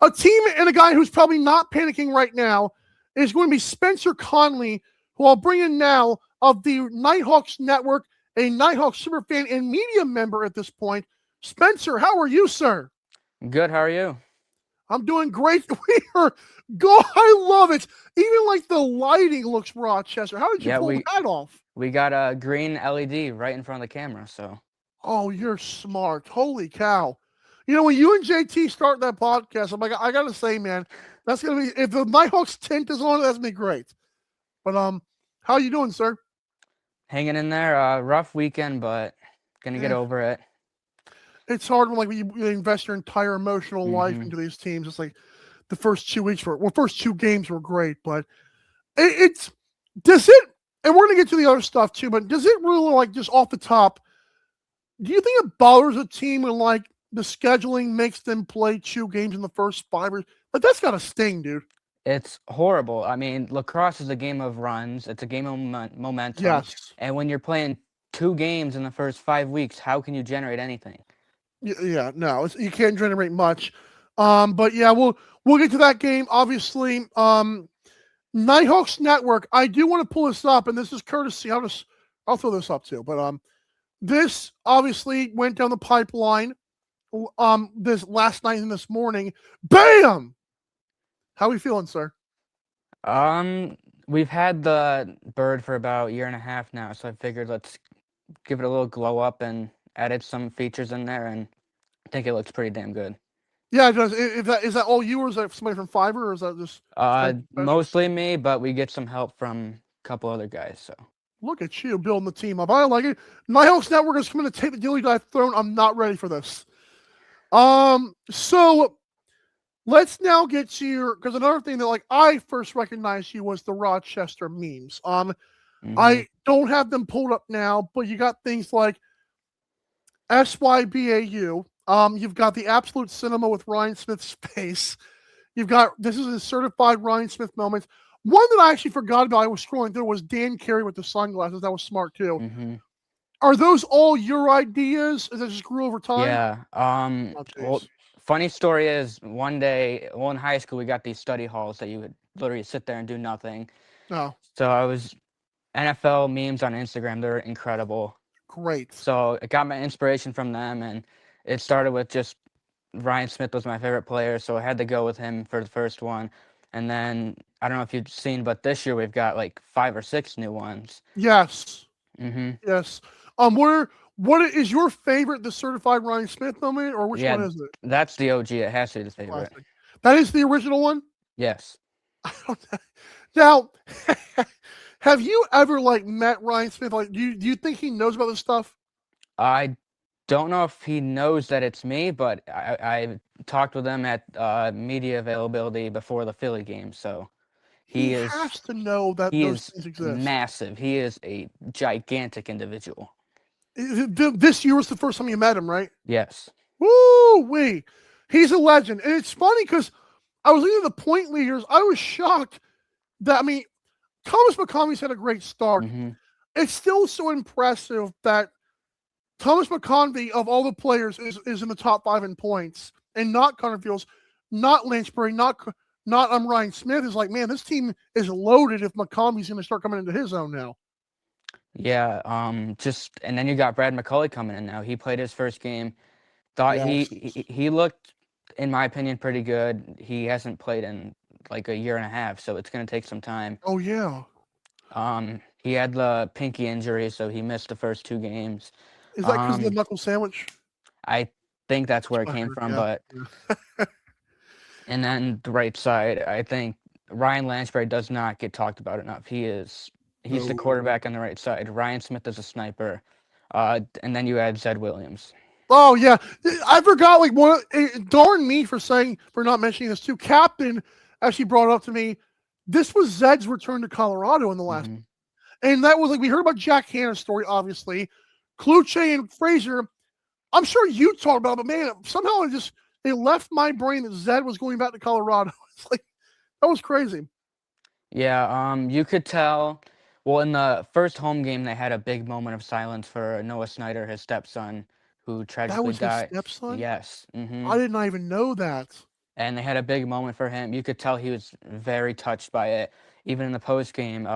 A team and a guy who's probably not panicking right now is going to be Spencer Conley, who I'll bring in now, of the Knighthawks Network, a Knighthawks superfan and media member at this point. Spencer, how are you, sir? Good. How are you? I'm doing great. We are go. I love it. Even like the lighting looks Rochester. How did you Yeah, pull we that off? we got a green LED right in front of the camera. So Oh, you're smart. Holy cow. You know, when you and JT start that podcast, I'm like, I gotta say, man, that's gonna be if the Nighthawks tint is on it, that's gonna be great. But how you doing, sir? hanging in there. Rough weekend, but gonna get Eh, over it. it's hard when like you invest your entire emotional life Mm-hmm. into these teams. It's like the first 2 weeks first two games were great, but it's does it and we're gonna get to the other stuff too, but does it really like just off the top, do you think it bothers a team when like the scheduling makes them play 2 games in the first five or like that's gotta sting, dude. It's horrible. I mean, lacrosse is a game of runs. It's a game of momentum. Yes. And when you're playing 2 games in the first 5 weeks, how can you generate anything? Yeah, no, you can't generate much. But yeah, we'll get to that game. Obviously, Nighthawks Network. I do want to pull this up, and this is courtesy. I'll throw this up too. But this obviously went down the pipeline. This last night and this morning. Bam! How are we feeling, sir? We've had the bird for about a year and a half now, so I figured let's give it a little glow up and added some features in there, and I think it looks pretty damn good. Yeah, it does. Is that all you, or is that somebody from Fiverr, or is that just special? Mostly me, but we get some help from a couple other guys. So Look at you building the team up. I like it. Nighthawks Network is coming to take the Dilly Dive throne. I'm not ready for this. So let's now get to your because another thing that like I first recognized you was the Rochester memes. hmm I don't have them pulled up now, but you got things like SYBAU. You've got the Absolute Cinema with Ryan Smith's face. You've got this is a certified Ryan Smith moments. One that I actually forgot about, I was scrolling through, was Dan Carey with the sunglasses. That was smart too. hmm Are those all your ideas? Is that just grew over time? Yeah. Oh, Well, jeez. funny story is one day, well, in high school, we got these study halls that you would literally sit there and do nothing. Oh, So I was NFL memes on Instagram. They're incredible. great. So I got my inspiration from them, and it started with just Ryan Smith was my favorite player, so I had to go with him for the first one. And then I don't know if you've seen, but this year we've got like 5 or 6 new ones. Yes. hmm Yes. What is your favorite, the certified Ryan Smith moment, or which one Yeah, is it? that's the OG. It has to be the favorite. Classic. That is the original one. Yes. Now, have you ever like met Ryan Smith? Like, do you think he knows about this stuff? I don't know if he knows that it's me, but I talked with him at media availability before the Philly game, so He he is has to know that he those is things exist. massive. He is a gigantic individual. This year was the first time you met him, right? Yes. Woo wee. He's a legend. And it's funny because I was looking at the point leaders. I was shocked that, I mean, Thomas McCombie's had a great start. hmm It's still so impressive that Thomas McCombie, of all the players, is in the top five in points, and not Connor Fields, not Lynchbury, not Ryan Smith. Is like, man, this team is loaded if McCombie's going to start coming into his own now. Yeah. Just and then you got Brad McCully coming in now. He played his first game. Thought Yes. he looked, in my opinion, pretty good. He hasn't played in like a year and a half, so it's gonna take some time. Oh yeah. He had the pinky injury, so he missed the first 2 games. Is that because of the Um, knuckle sandwich? I think that's That's where it what I came heard. from, Yeah. but Yeah. and then the right side, I think Ryan Lansbury does not get talked about enough. He's the No. quarterback on the right side. Ryan Smith is a sniper. And then you add Zed Williams. Oh yeah, I forgot. Like one, darn me for not mentioning this too. Captain actually brought it up to me. This was Zed's return to Colorado in the last, hmm and that was like we heard about Jack Hanna's story, obviously. Kluche and Fraser. I'm sure you talked about it, but man, somehow it left my brain that Zed was going back to Colorado. It's like that was crazy. Yeah, you could tell. Well, in the first home game, they had a big moment of silence for Noah Snyder, his stepson, who That tragically was his died. stepson. Yes. I did not even know that. and they had a big moment for him. You could tell he was very touched by it. Even in the post game,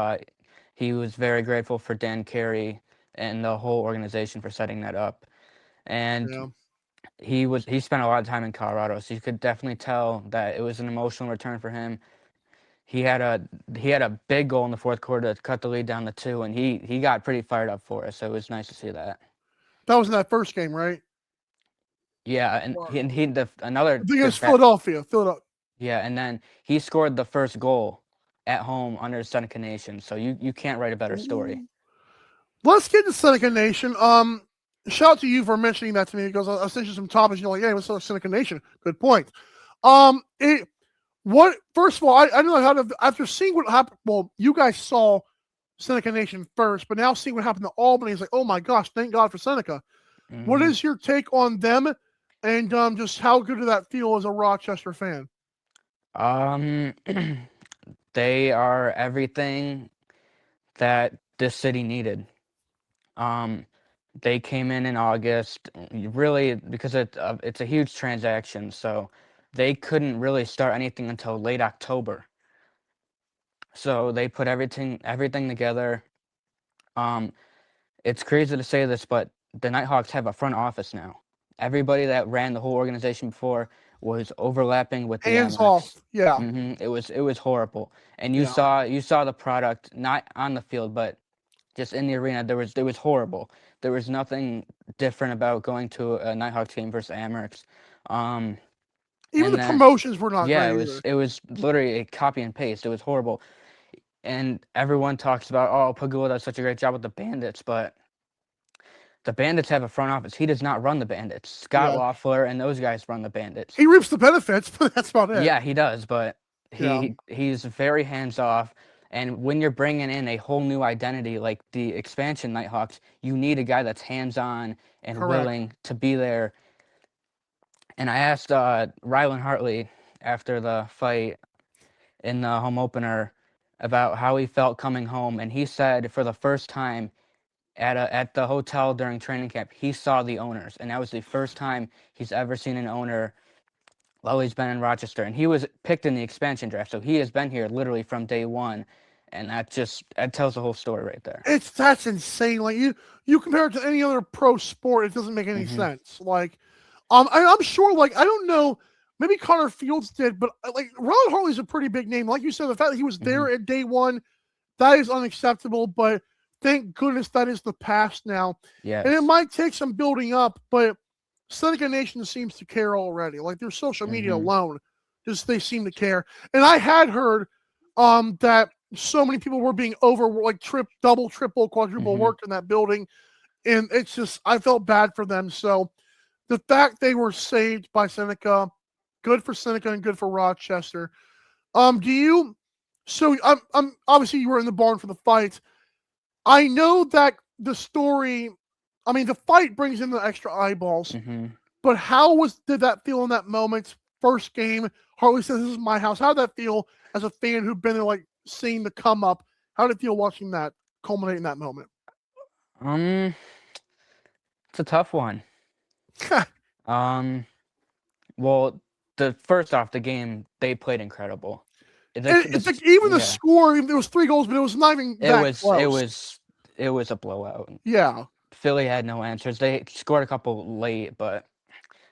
he was very grateful for Dan Carey and the whole organization for setting that up. And Yeah. he spent a lot of time in Colorado, so you could definitely tell that it was an emotional return for him. He had a big goal in the fourth quarter to cut the lead down to 2, and he got pretty fired up for it. So it was nice to see that. That was in that first game, right? Yeah, and Or, another I think it was good bet. Philadelphia. Philadelphia. Yeah, and then he scored the first goal at home under Seneca Nation. So you can't write a better story. Let's get to Seneca Nation. Shout out to you for mentioning that to me because I sent you some topics. You're like, "Hey, what's up, Seneca Nation?" Good point. First of all, I don't know how to, after seeing what happened. Well, you guys saw Seneca Nation first, but now seeing what happened to Albany, it's like, oh my gosh, thank God for Seneca. What is your take on them, and just how good did that feel as a Rochester fan? They are everything that this city needed. They came in August, really because it's a huge transaction, so they couldn't really start anything until late October. So they put everything together. It's crazy to say this, but the Nighthawks have a front office now. Everybody that ran the whole organization before was overlapping with the Hands Amerks. off, yeah, It was horrible, and you yeah. saw the product not on the field, but just in the arena. There was horrible. There was nothing different about going to a Nighthawks game versus Amerks. Even And the then promotions were not yeah, great either. it was literally a copy and paste. It was horrible, and everyone talks about, oh, Pagula does such a great job with the Bandits, but the Bandits have a front office. He does not run the Bandits. Scott Yeah, Loeffler and those guys run the Bandits. he reaps the benefits, but that's about it. Yeah, he does, but Yeah, he's very hands off. And when you're bringing in a whole new identity like the expansion Nighthawks, you need a guy that's hands on and correct. willing to be there. And I asked Rylan Hartley after the fight in the home opener about how he felt coming home, and he said for the first time at the hotel during training camp, he saw the owners, and that was the first time he's ever seen an owner while he's been in Rochester. And he was picked in the expansion draft, so he has been here literally from day one, and that tells the whole story right there. That's insane. Like you compare it to any other pro sport, it doesn't make any sense. Like, I'm sure. Like, I don't know. Maybe Connor Fields did, but like Ron Hartley's a pretty big name. Like you said, the fact that he was there at day one, that is unacceptable. But thank goodness that is the past now. Yes. And it might take some building up, but Seneca Nation seems to care already. Like their social media alone, just they seem to care. And I had heard that so many people were being like double, triple, quadruple worked in that building. And it's just I felt bad for them. So the fact they were saved by Seneca, good for Seneca and good for Rochester. So I'm obviously you were in the barn for the fight. I know that the story, I mean, the fight brings in the extra eyeballs, but did that feel in that moment? First game, Hartley says, "This is my house." How did that feel as a fan who'd been there, like seeing the come up? How did it feel watching that culminate in that moment? It's a tough one. Well, first off, the game they played incredible. It's like even the score, there was 3 goals, but it was not even that close. It was a blowout. Yeah. Philly had no answers. They scored a couple late, but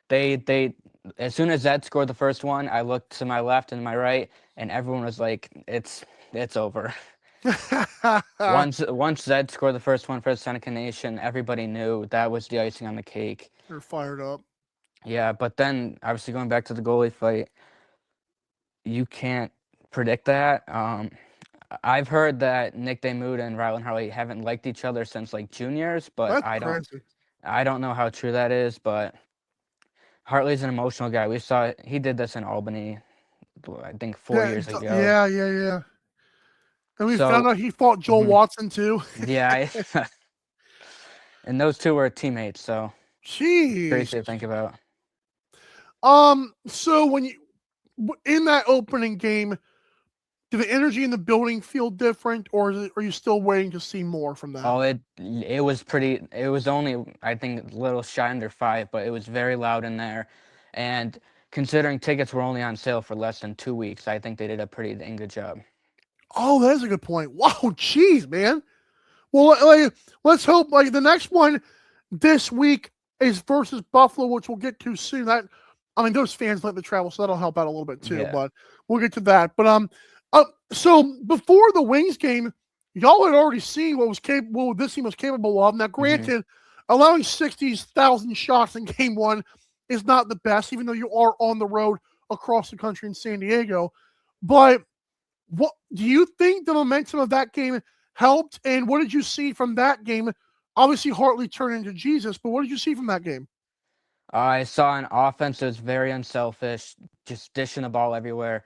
they as soon as Zed scored the first one, I looked to my left and my right, and everyone was like, "It's over." Once Zed scored the first one for the Seneca Nation, everybody knew that was the icing on the cake. They're fired up. Yeah, but then obviously going back to the goalie fight, you can't predict that. I've heard that Nick Demuda and Rylan Hartley haven't liked each other since like juniors, but That's crazy. I don't know how true that is, but Hartley's an emotional guy. We saw he did this in Albany, I think 4 years ago. Yeah. And we found out he fought Joel Watson too. Yeah. And those two were teammates, so Jeez. crazy to think about. So when you in that opening game, did the energy in the building feel different, or are you still waiting to see more from that? Oh, it was pretty. It was only I think a little shy under 5, but it was very loud in there, and considering tickets were only on sale for less than 2 weeks, I think they did a pretty dang good job. Oh, that is a good point. Wow, jeez, man. Well, let's hope like the next one this week is versus Buffalo, which we'll get to soon. That I mean, those fans like to travel, so that'll help out a little bit too. Yeah. But we'll get to that. But so before the Wings game, y'all had already seen what was capable, what this team was capable of. Now, granted, allowing 60,000 shots in game one is not the best, even though you are on the road across the country in San Diego. But what do you think the momentum of that game helped? And what did you see from that game? Obviously, Hartley turned into Jesus, but what did you see from that game? I saw an offense that was very unselfish, just dishing the ball everywhere.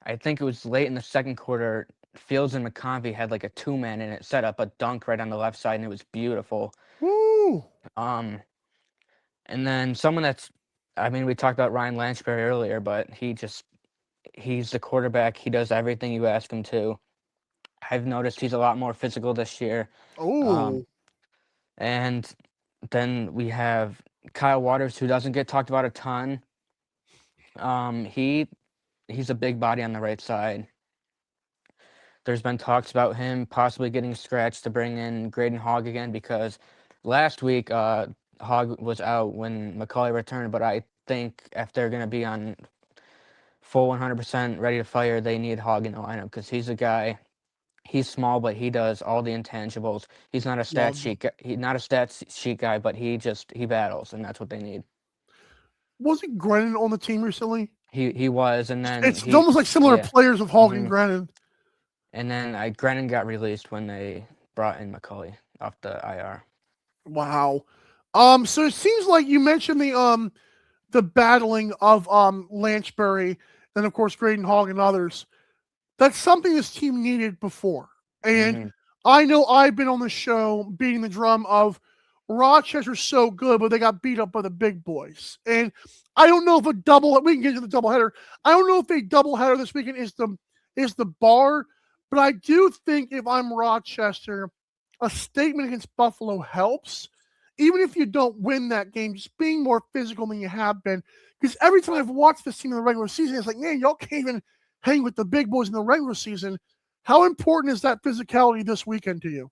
I think it was late in the second quarter. Fields and McConvey had like a two-man, and it set up a dunk right on the left side, and it was beautiful. Woo! And then someone that's, I mean, we talked about Ryan Lanchbury earlier, but he's the quarterback. He does everything you ask him to. I've noticed he's a lot more physical this year. Um, Oh, and then we have Kyle Waters, who doesn't get talked about a ton. He's a big body on the right side. There's been talks about him possibly getting scratched to bring in Graydon Hogg again because last week Hogg was out when McCauley returned, but I think if they're going to be on full 100% ready to fire, they need Hogg in the lineup because he's a guy. He's small, but he does all the intangibles. He's not a stat love. sheet. He's not a stat sheet guy, but he battles, and that's what they need. Wasn't Grennan on the team recently? He was, and then It's almost like similar yeah, players of Hogg and Grennan. and then Grennan got released when they brought in McCauley off the IR. Wow. So it seems like you mentioned the battling of Lanchbury and of course Graydon Hogg and others. That's something this team needed before. And I know I've been on the show beating the drum of Rochester's so good, but they got beat up by the big boys. And I don't know if we can get to the doubleheader. I don't know if a doubleheader this weekend is the bar, but I do think if I'm Rochester, a statement against Buffalo helps. Even if you don't win that game, just being more physical than you have been. Because every time I've watched this team in the regular season, it's like, man, y'all can't even hang with the big boys in the regular season. How important is that physicality this weekend to you?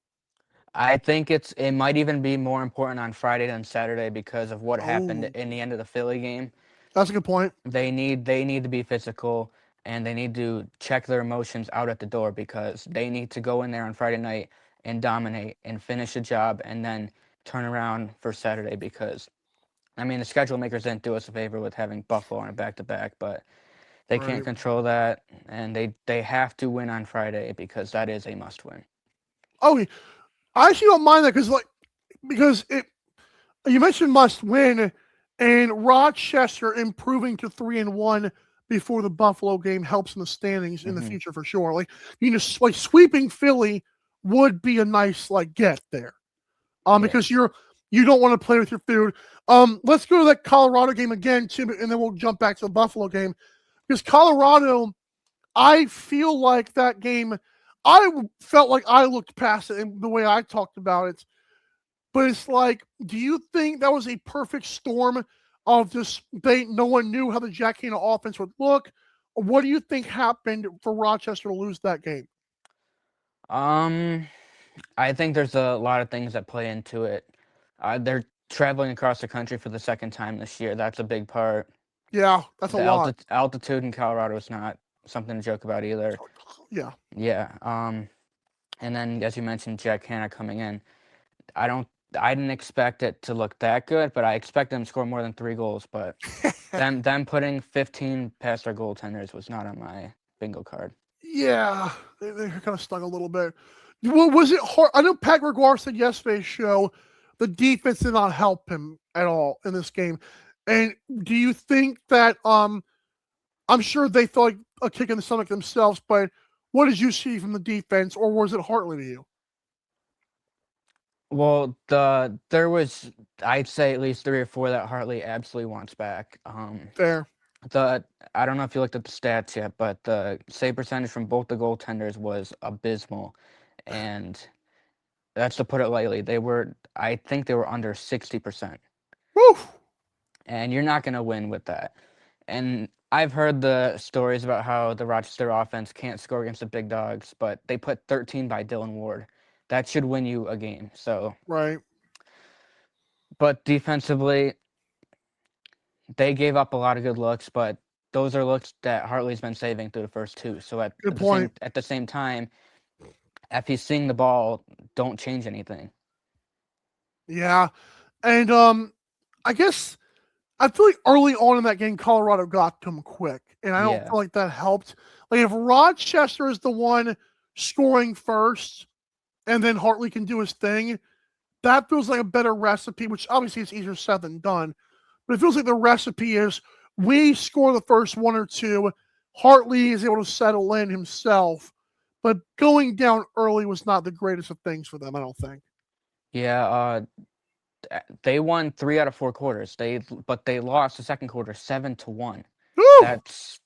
I think it might even be more important on Friday than Saturday because of what happened Oh, in the end of the Philly game. that's a good point. They need to be physical and they need to check their emotions out at the door because they need to go in there on Friday night and dominate and finish a job and then turn around for Saturday because I mean the schedule makers didn't do us a favor with having Buffalo on a back-to-back, but they can't Right. control that and they have to win on Friday because that is a must win. Oh, I actually don't mind that because you mentioned must win and Rochester improving to 3-1 before the Buffalo game helps in the standings in the future for sure. Like like sweeping Philly would be a nice get there. Because you don't want to play with your food. Let's go to that Colorado game again too, and then we'll jump back to the Buffalo game. Because Colorado, I feel like that game, I felt like I looked past it in the way I talked about it. But it's like, do you think that was a perfect storm of just no one knew how the Jack Hanna offense would look? Or what do you think happened for Rochester to lose that game? I think there's a lot of things that play into it. They're traveling across the country for the second time this year. That's a big part. Yeah, that's a The lot. altitude in Colorado is not something to joke about either. Yeah. Yeah. And then as you mentioned, Jack Hanna coming in. I didn't expect it to look that good, but I expected them to score more than 3 goals. But them putting 15 past their goaltenders was not on my bingo card. Yeah, they kind of stung a little bit. Well, was it hard? I know Pat Gregoire said yesterday's show the defense did not help him at all in this game. And do you think that I'm sure they felt like a kick in the stomach themselves, but what did you see from the defense, or was it Hartley to you? Well, there was I'd say at least 3 or 4 that Hartley absolutely wants back. Fair. I don't know if you looked at the stats yet, but the save percentage from both the goaltenders was abysmal, and that's to put it lightly. I think they were under 60%, Woo! and you're not going to win with that. And I've heard the stories about how the Rochester offense can't score against the big dogs, but they put 13 by Dylan Ward. That should win you a game. So, Right. but defensively, they gave up a lot of good looks, but those are looks that Hartley's been saving through the first two. So Good point. at the same time, if he's seeing the ball, don't change anything. Yeah. And I guess I feel like early on in that game, Colorado got to him quick, and I don't Yeah. feel like that helped. Like if Rochester is the one scoring first, and then Hartley can do his thing, that feels like a better recipe. Which obviously it's easier said than done, but it feels like the recipe is we score the first one or two, Hartley is able to settle in himself, but going down early was not the greatest of things for them. I don't think. Yeah, they won 3 out of 4 quarters. But they lost the second quarter 7-1. Woo!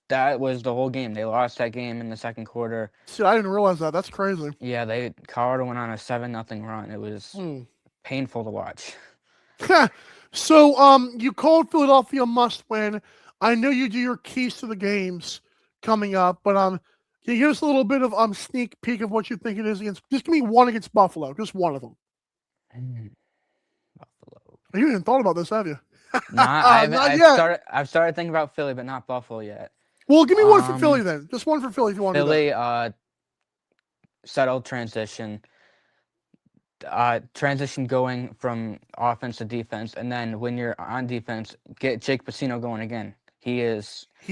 That was the whole game. They lost that game in the second quarter. See, I didn't realize that. That's crazy. Yeah, Colorado went on a 7-0 run. It was painful to watch. So, you called Philadelphia must win. I know you do your keys to the games coming up, but can you give us a little bit of sneak peek of what you think it is against? Just give me one against Buffalo, just one of them. Buffalo. You haven't thought about this, have you? Not yet. I've started thinking about Philly, but not Buffalo yet. Well, give me one for Philly then. Just one for Philly if you want. Philly, settled transition. Transition going from offense to defense, and then when you're on defense, get Jake Pacino going again. He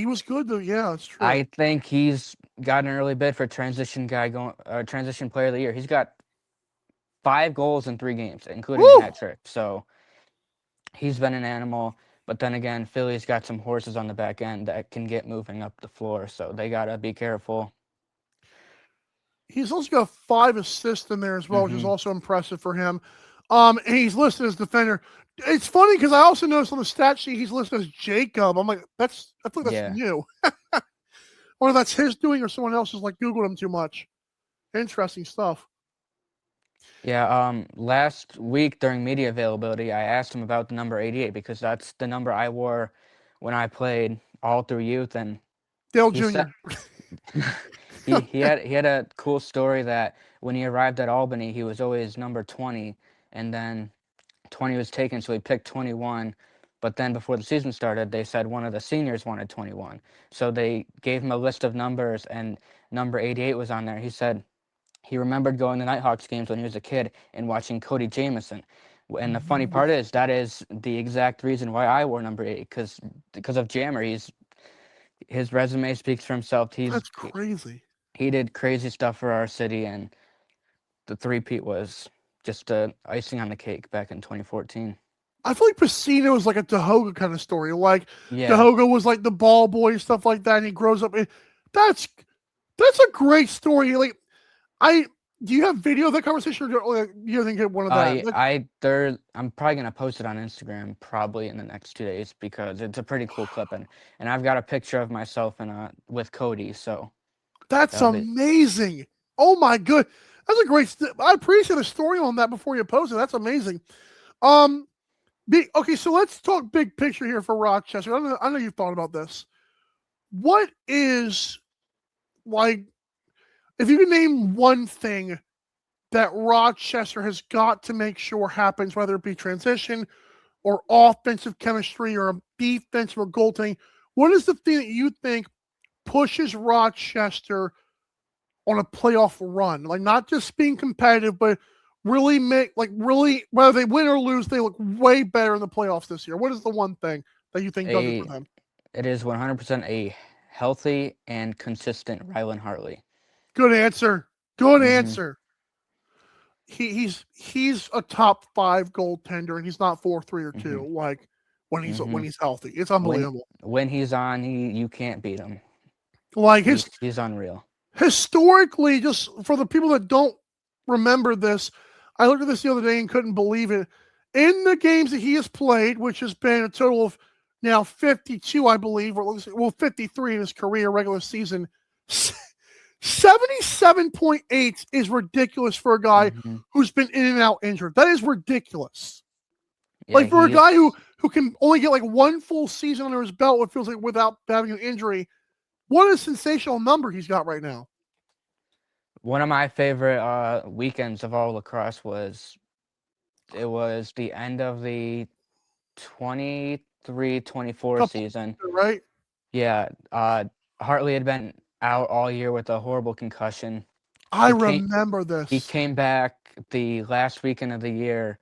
was good though. Yeah, that's true. I think he's got an early bid for transition player of the year. He's got 5 goals in 3 games, including a hat trick. So he's been an animal. But then again, Philly's got some horses on the back end that can get moving up the floor, so they gotta be careful. He's also got 5 assists in there as well, which is also impressive for him. And he's listed as defender. It's funny because I also noticed on the stat sheet he's listed as Jacob. I'm like, I think that's new. Or that's his doing, or someone else has like Googled him too much. Interesting stuff. Yeah, last week during media availability, I asked him about the number 88 because that's the number I wore when I played all through youth, and Dale Jr. He had a cool story that when he arrived at Albany, he was always number 20, and then 20 was taken, so he picked 21. But then before the season started, they said one of the seniors wanted 21. So they gave him a list of numbers, and number 88 was on there. He said he remembered going to Nighthawks games when he was a kid and watching Cody Jamieson. And the funny part is that is the exact reason why I wore number 8, because of Jammer. His resume speaks for himself. That's crazy. He did crazy stuff for our city, and the three-peat was just icing on the cake back in 2014. I feel like Pacino is like a Dahoga kind of story. Like Dahoga was like the ball boy, stuff like that, and he grows up. That's a great story. Like, do you have video of that conversation, or you think get one of that? I'm probably gonna post it on Instagram probably in the next 2 days because it's a pretty cool clip, and I've got a picture of myself with Cody. So that's amazing. Oh my good, that's a great. I appreciate the story on that before you post it. That's amazing. Okay, so let's talk big picture here for Rochester. I know you've thought about this. What is, like, if you can name one thing that Rochester has got to make sure happens, whether it be transition or offensive chemistry or defensive or goaltending, what is the thing that you think pushes Rochester on a playoff run? Like, not just being competitive, but really whether they win or lose, they look way better in the playoffs this year. What is the one thing that you think does it for them? It is 100% a healthy and consistent Rylan Hartley. Good answer. Good answer. He's a top 5 goaltender, and he's not 4-3 or 2. Like when he's healthy, it's unbelievable. When he's on, you can't beat him. Like he's unreal. Historically, just for the people that don't remember this, I looked at this the other day and couldn't believe it. In the games that he has played, which has been a total of now 52, I believe, or 53 in his career, regular season, 77.8 is ridiculous for a guy who's been in and out injured. That is ridiculous. Yeah, like for a guy who who can only get like one full season under his belt, it feels like, without having an injury. What a sensational number he's got right now. One of my favorite weekends of all lacrosse was the end of the 23-24 season. Right? Yeah, Hartley had been out all year with a horrible concussion. I He remember this. He came back the last weekend of the year.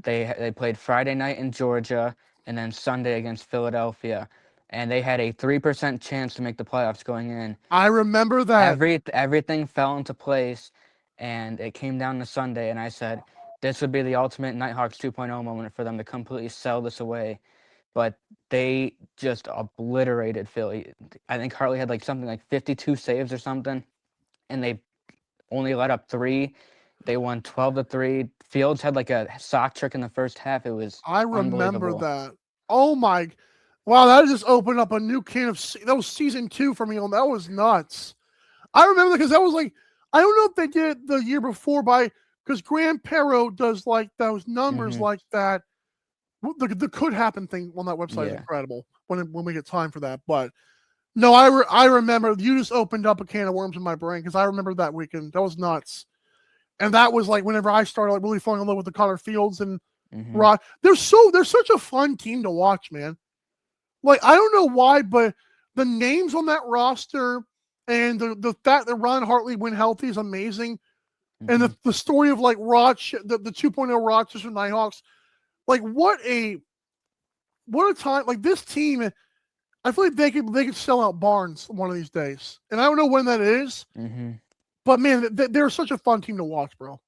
They played Friday night in Georgia and then Sunday against Philadelphia, and they had a 3% chance to make the playoffs going in. I remember that. Everything fell into place, and it came down to Sunday, and I said, this would be the ultimate Nighthawks 2.0 moment for them to completely sell this away. But they just obliterated Philly. I think Hartley had like something like 52 saves or something, and they only let up 3. They won 12-3. Fields had like a sock trick in the first half. It was I remember unbelievable. that. Oh my, wow! That just opened up a new can of. That was season 2 for me. That was nuts. I remember because that was like, I don't know if they did it the year before, because Graham Perro does like those numbers like that. The could happen thing on that website is incredible when we get time for that. But no, I remember you just opened up a can of worms in my brain because I remember that weekend. That was nuts. And that was like whenever I started like really falling in love with the Connor Fields and Rod. They're such a fun team to watch, man. Like, I don't know why, but the names on that roster and the fact that Ron Hartley went healthy is amazing. And the story of like the 2.0 Rochester Knighthawks, like what a time. Like this team, I feel like they could sell out barns one of these days. And I don't know when that is. But man, they're such a fun team to watch, bro.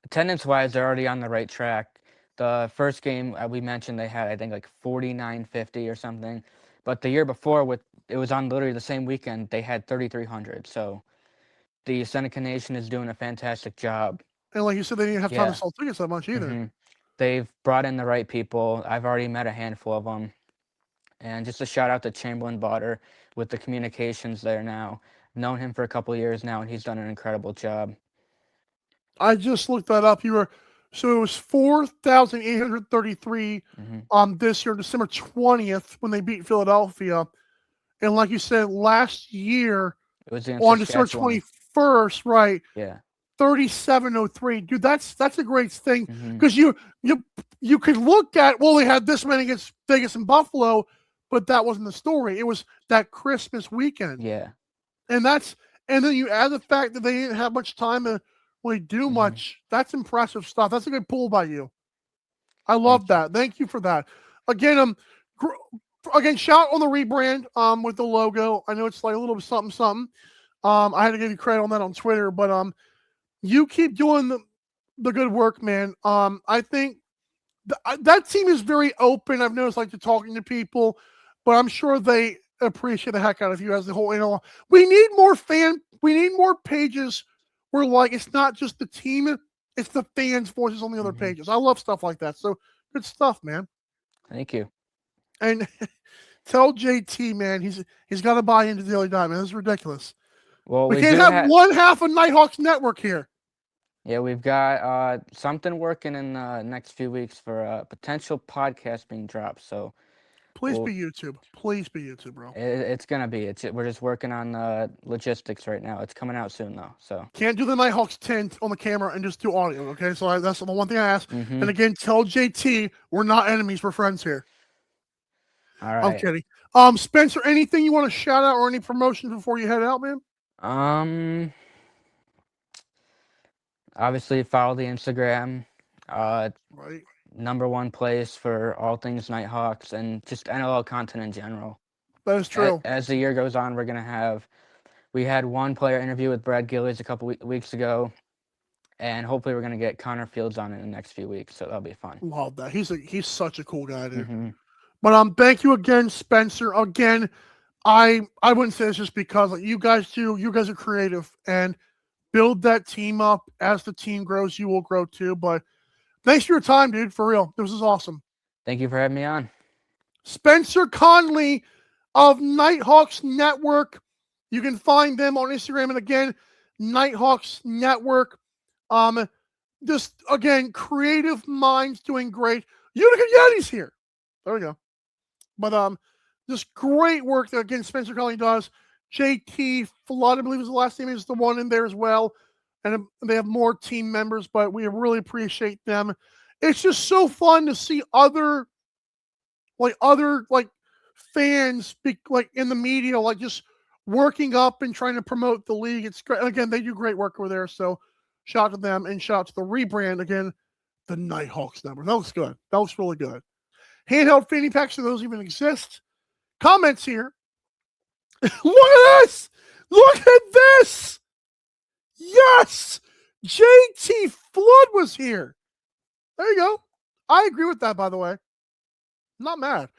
Attendance-wise, they're already on the right track. The first game we mentioned, they had, I think, like 4,950 or something. But the year before, it was on literally the same weekend, they had 3,300. So the Seneca Nation is doing a fantastic job. And like you said, they didn't have time to sell tickets that much either. They've brought in the right people. I've already met a handful of them. And just a shout out to Chamberlain Botter with the communications there now. I've known him for a couple of years now, and he's done an incredible job. I just looked that up. So it was 4,833 this year, December 20th, when they beat Philadelphia. And like you said, last year, it was on December 21st, right? Yeah. 3,703. Dude, that's a great thing because you could look at, well, they had this many against Vegas and Buffalo, but that wasn't the story. It was that Christmas weekend. Yeah. And then you add the fact that they didn't have much time to really do much. That's impressive stuff. That's a good pull by you. I love that. Thank you for that. Again, shout out on the rebrand with the logo. I know it's like a little bit something. I had to give you credit on that on Twitter, but you keep doing the good work, man. I think that team is very open. I've noticed, like, to talking to people, but I'm sure they appreciate the heck out of you as the whole. We need more pages where, like, it's not just the team, it's the fans' voices on the other pages. I love stuff like that. So good stuff, man. Thank you. And tell JT, man, he's got to buy into the Daily Diamond. This is ridiculous. Well, we can't have one half of Nighthawks Network here. Yeah, we've got something working in the next few weeks for a potential podcast being dropped. So please be YouTube. Please be YouTube, bro. It's gonna be. We're just working on the logistics right now. It's coming out soon though. So can't do the Nighthawks tint on the camera and just do audio. Okay, so that's the one thing I ask. And again, tell JT we're not enemies. We're friends here. All right. I'm kidding. Spencer, anything you want to shout out or any promotions before you head out, man? Obviously follow the Instagram. Right. #1 place for all things Nighthawks and just NLL content in general. That is true. As the year goes on, we had one player interview with Brad Gillies a couple weeks ago, and hopefully we're gonna get Connor Fields on in the next few weeks, so that'll be fun. Love that. He's such a cool guy, dude. But thank you again, Spencer. Again, I wouldn't say this just because you guys are creative and build that team up. As the team grows, you will grow too. But thanks for your time, dude. For real. This is awesome. Thank you for having me on. Spencer Conley of Nighthawks Network. You can find them on Instagram. And again, Nighthawks Network. Just, again, creative minds doing great. Utica Yeti's here. There we go. But just great work that again Spencer Conley does. JT Flood, I believe is the last name, is the one in there as well. And they have more team members, but we really appreciate them. It's just so fun to see other fans speak like in the media, like just working up and trying to promote the league. It's great. Again, they do great work over there. So shout out to them and shout out to the rebrand again, the Knighthawks Network. That looks good. That looks really good. Handheld fanny packs, do those even exist? Comments here. Look at this! Look at this! Yes! JT Flood was here. There you go. I agree with that, by the way. Not mad.